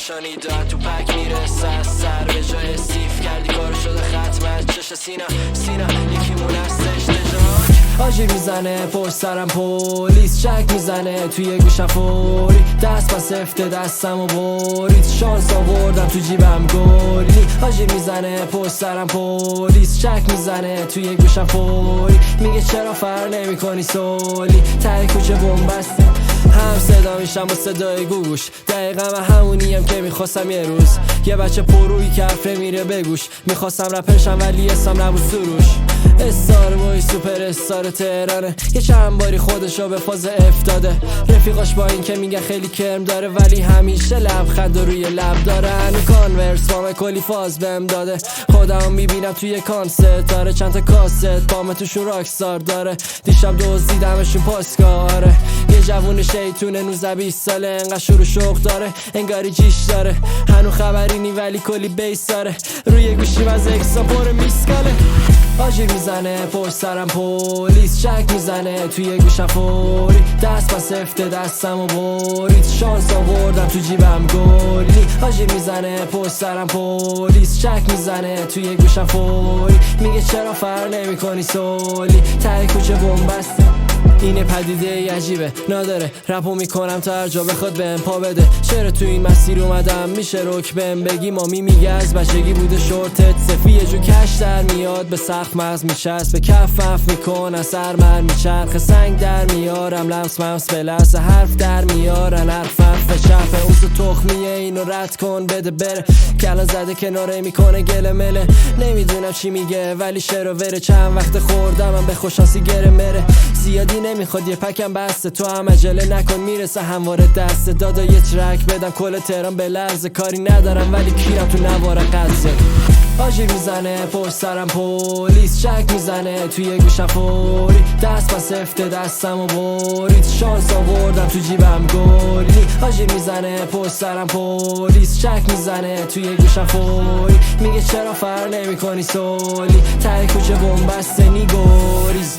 نشانیداد تو پک میرسه از سر به جای استیف کردی کار شده ختم از چش سینا یکیمون هستش نجاک آجیر میزنه پشت سرم پولیس چک میزنه توی گوشم فوری دست پس افته دستم و برید شانس آوردم تو جیبم گلی آجیر میزنه پشت سرم پولیس چک میزنه توی گوشم فوری میگه چرا فر نمی کنی سولی ته کوچه بومبسته هم صدا میشم با صدای گوش دقیقا من همونیم که میخواستم یه روز یه بچه پرویی که حرف نمیره بگوش میخواستم رپرشم ولی اسم نبود سروش استار بای سوپر استار تهرانه یه چند باری خودشو به فاز افتاده رفیقاش با این که میگه خیلی کرم داره ولی همیشه لبخند روی لب دارن کانورس با کلی فاز بهم داده خودم میبینم توی کانسرت داره چند تا کاست بام توشون راکستار داره دیشب دزدیدمشون پاسکاره یه جوون شیطونه 19-20 ساله انقدر شروع شوق داره انگاری جیش داره هنو خبری نی ولی کلی بیس داره روی گوشیم از اکسا پر میسکاله آجیر میزنه پشت سرم پولیس چک میزنه توی گوشم فوری دست پس افته دستم و برید شانس آوردم تو جیبم گلی آجیر میزنه پشت سرم پولیس چک میزنه توی گوشم فوری میگه چرا فر نمی کنی سولی ته کوچه بومبسته اینه پدیده ای عجیبه نداره رپو میکنم تا هر جا بخواد بهم پا بده چرا تو این مسیر اومدم میشه روک بهم بگی مامی میگه از بچگی بوده شورتت سفی یه جو کش در میاد به سخت مغز میچسب به کف مف میکن از سر من میچرخه سنگ در میارم لمس ممس به لحظه حرف در میارن حرف به چرفه اوز تخمیه اینو رد کن بده بره کلان زده کناره میکنه گله مله نمیدونم چی میگه ولی شعر و وره چند وقت خوردم من به خوشانسی گره مره زیادی نمیخواد یه پکم بسته تو هم عجله نکن میرسه همواره دست دادا یه ترک بدم کل تهران به لرزه کاری ندارم ولی کیرم تو نواره قصه آجیر میزنه پشت سرم پولیس چک میزنه توی گوشم فوری دست پس افته دستم و برید شانس آوردم تو جیبم گلی آجیر میزنه پشت سرم پولیس چک میزنه توی گوشم فوری میگه چرا فر نمی کنی سولی ته کوچه بومبسته نیگوریز